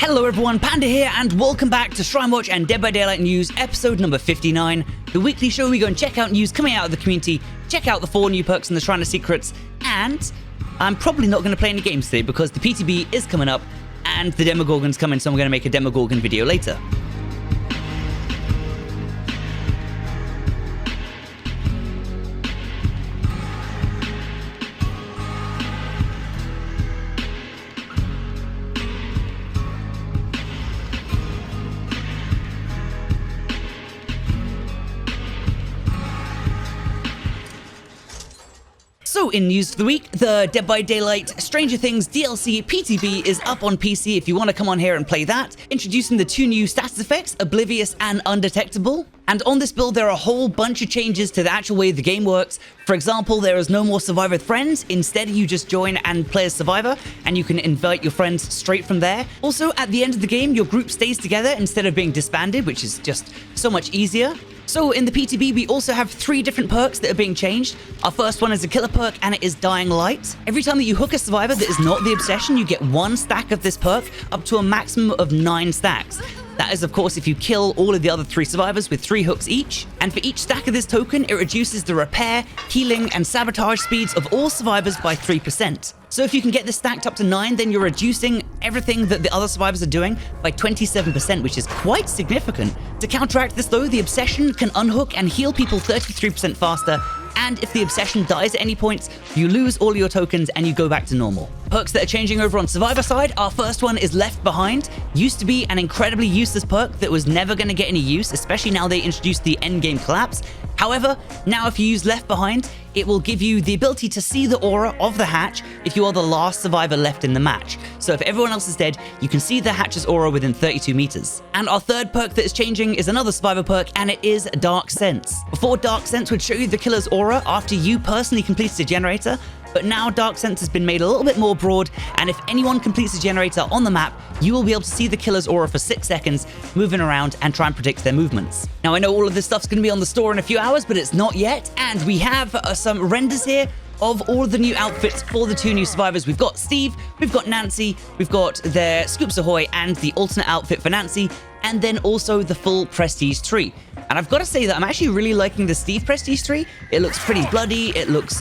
Hello everyone, Panda here, and welcome back to ShrineWatch and Dead by Daylight News, episode number 59, the weekly show we go and check out news coming out of the community, check out the 4 new perks and the Shrine of Secrets, and I'm probably not going to play any games today because the PTB is coming up and the Demogorgon's coming, so I'm going to make a Demogorgon video later. So in news for the week, the Dead by Daylight Stranger Things DLC PTB is up on PC if you want to come on here and play that, introducing the 2 new status effects, Oblivious and Undetectable. And on this build, there are a whole bunch of changes to the actual way the game works. For example, there is no more Survivor with friends. Instead, you just join and play as Survivor, and you can invite your friends straight from there. Also, at the end of the game, your group stays together instead of being disbanded, which is just so much easier. So in the PTB, we also have 3 different perks that are being changed. Our first one is a killer perk, and it is Dying Light. Every time that you hook a survivor that is not the obsession, you get 1 stack of this perk, up to a maximum of 9 stacks. That is, of course, if you kill all of the other 3 survivors with 3 hooks each. And for each stack of this token, it reduces the repair, healing, and sabotage speeds of all survivors by 3%. So if you can get this stacked up to 9, then you're reducing everything that the other survivors are doing by 27%, which is quite significant. To counteract this though, the obsession can unhook and heal people 33% faster, and if the obsession dies at any points, you lose all your tokens and you go back to normal. Perks that are changing over on Survivor side, our first one is Left Behind. Used to be an incredibly useless perk that was never going to get any use, especially now they introduced the endgame collapse. However, now if you use Left Behind, it will give you the ability to see the aura of the hatch if you are the last survivor left in the match. So if everyone else is dead, you can see the hatch's aura within 32 meters. And our third perk that is changing is another survivor perk, and it is Dark Sense. Before, Dark Sense would show you the killer's aura after you personally completed a generator, but now Dark Sense has been made a little bit more broad, and if anyone completes a generator on the map, you will be able to see the killer's aura for 6 seconds, moving around and try and predict their movements. Now I know all of this stuff's going to be on the store in a few hours, but it's not yet, and we have some renders here of all of the new outfits for the 2 new survivors. We've got Steve, we've got Nancy, we've got their Scoops Ahoy and the alternate outfit for Nancy, and then also the full Prestige tree. And I've got to say that I'm actually really liking the Steve Prestige tree. It looks pretty bloody, it looks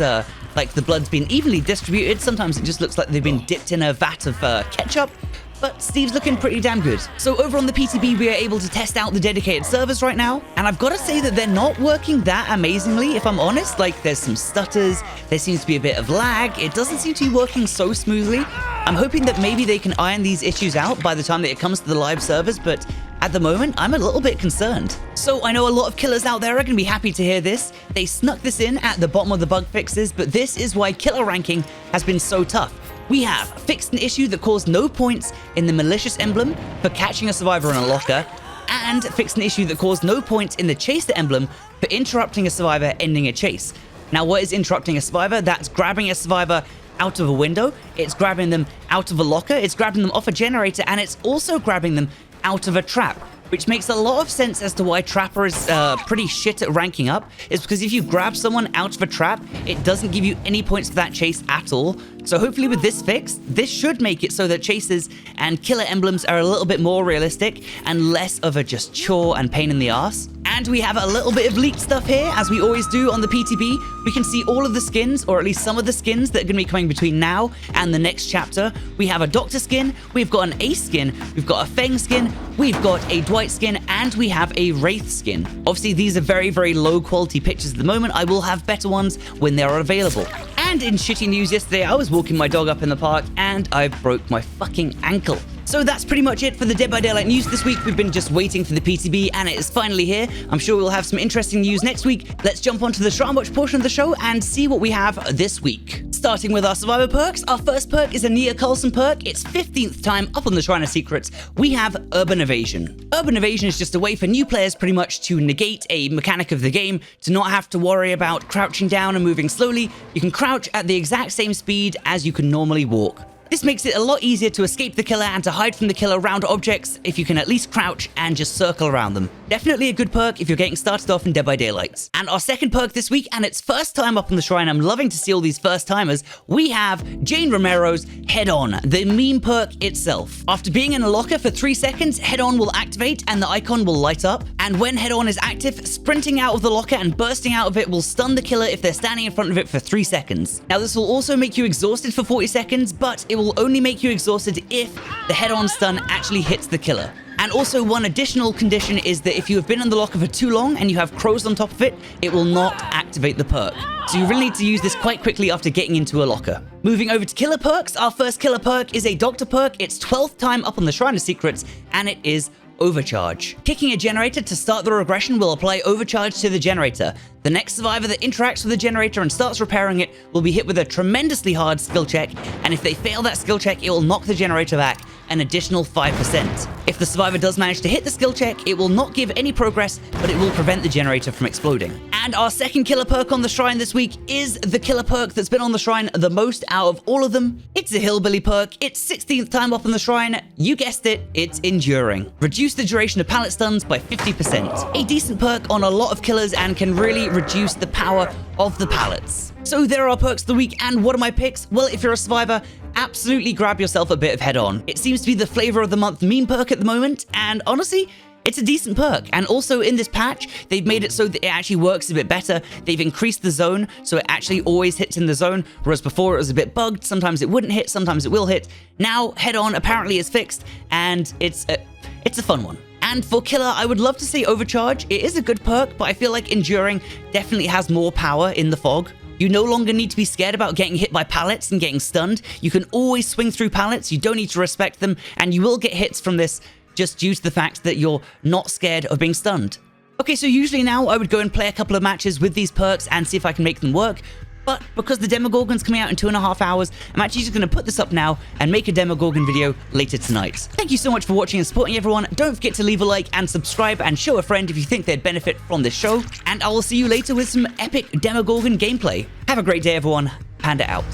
like the blood's been evenly distributed. Sometimes it just looks like they've been dipped in a vat of ketchup. But Steve's looking pretty damn good. So over on the PTB, we are able to test out the dedicated servers right now. And I've got to say that they're not working that amazingly, if I'm honest. Like, there's some stutters, there seems to be a bit of lag. It doesn't seem to be working so smoothly. I'm hoping that maybe they can iron these issues out by the time that it comes to the live servers, but at the moment, I'm a little bit concerned. So I know a lot of killers out there are going to be happy to hear this. They snuck this in at the bottom of the bug fixes, but this is why killer ranking has been so tough. We have fixed an issue that caused no points in the malicious emblem for catching a survivor in a locker, and fixed an issue that caused no points in the chaser emblem for interrupting a survivor ending a chase. Now, what is interrupting a survivor? That's grabbing a survivor out of a window, it's grabbing them out of a locker, it's grabbing them off a generator, and it's also grabbing them out of a trap, which makes a lot of sense as to why Trapper is pretty shit at ranking up. It's because if you grab someone out of a trap, it doesn't give you any points for that chase at all. So hopefully with this fix, this should make it so that chases and killer emblems are a little bit more realistic and less of a just chore and pain in the ass. And we have a little bit of leaked stuff here, as we always do on the PTB. We can see all of the skins, or at least some of the skins that are going to be coming between now and the next chapter. We have a Doctor skin, we've got an Ace skin, we've got a Feng skin, we've got a Dwight skin, and we have a Wraith skin. Obviously, these are very, very low quality pictures at the moment. I will have better ones when they are available. And in shitty news yesterday, I was walking my dog up in the park and I broke my fucking ankle. So that's pretty much it for the Dead by Daylight news this week. We've been just waiting for the PTB and it is finally here. I'm sure we'll have some interesting news next week. Let's jump onto the ShrineWatch portion of the show and see what we have this week. Starting with our survivor perks, our first perk is a Nia Coulson perk. It's 15th time up on the Shrine of Secrets. We have Urban Evasion. Urban Evasion is just a way for new players pretty much to negate a mechanic of the game, to not have to worry about crouching down and moving slowly. You can crouch at the exact same speed as you can normally walk. This makes it a lot easier to escape the killer and to hide from the killer around objects if you can at least crouch and just circle around them. Definitely a good perk if you're getting started off in Dead by Daylight. And our second perk this week, and it's first time up on the shrine, I'm loving to see all these first timers, we have Jane Romero's HeadOn, the meme perk itself. After being in a locker for 3 seconds, HeadOn will activate and the icon will light up. And when HeadOn is active, sprinting out of the locker and bursting out of it will stun the killer if they're standing in front of it for 3 seconds. Now this will also make you exhausted for 40 seconds, but it will only make you exhausted if the HeadOn stun actually hits the killer. And also one additional condition is that if you have been in the locker for too long and you have crows on top of it, it will not activate the perk. So you really need to use this quite quickly after getting into a locker. Moving over to killer perks, our first killer perk is a doctor perk. It's 12th time up on the Shrine of Secrets, and it is Overcharge. Kicking a generator to start the regression will apply overcharge to the generator. The next survivor that interacts with the generator and starts repairing it will be hit with a tremendously hard skill check, and if they fail that skill check, it will knock the generator back an additional 5%. If the survivor does manage to hit the skill check, it will not give any progress, but it will prevent the generator from exploding. And our second killer perk on the shrine this week is the killer perk that's been on the shrine the most out of all of them. It's a Hillbilly perk. It's 16th time up on the shrine. You guessed it, it's Enduring. Reduce the duration of pallet stuns by 50%. A decent perk on a lot of killers and can really reduce the power of the pallets. So there are our perks of the week, and what are my picks? Well, if you're a survivor, absolutely grab yourself a bit of HeadOn. It seems to be the flavor of the month meme perk at the moment, and honestly, it's a decent perk. And also in this patch, they've made it so that it actually works a bit better. They've increased the zone, so it actually always hits in the zone, whereas before it was a bit bugged. Sometimes it wouldn't hit, sometimes it will hit. Now, HeadOn apparently is fixed, and it's a fun one. And for killer, I would love to say Overcharge. It is a good perk, but I feel like Enduring definitely has more power in the fog. You no longer need to be scared about getting hit by pallets and getting stunned. You can always swing through pallets, you don't need to respect them, and you will get hits from this just due to the fact that you're not scared of being stunned. Okay, so usually now I would go and play a couple of matches with these perks and see if I can make them work, but because the Demogorgon's coming out in 2.5 hours, I'm actually just going to put this up now and make a Demogorgon video later tonight. Thank you so much for watching and supporting, everyone. Don't forget to leave a like and subscribe and show a friend if you think they'd benefit from this show, and I will see you later with some epic Demogorgon gameplay. Have a great day, everyone. Panda out.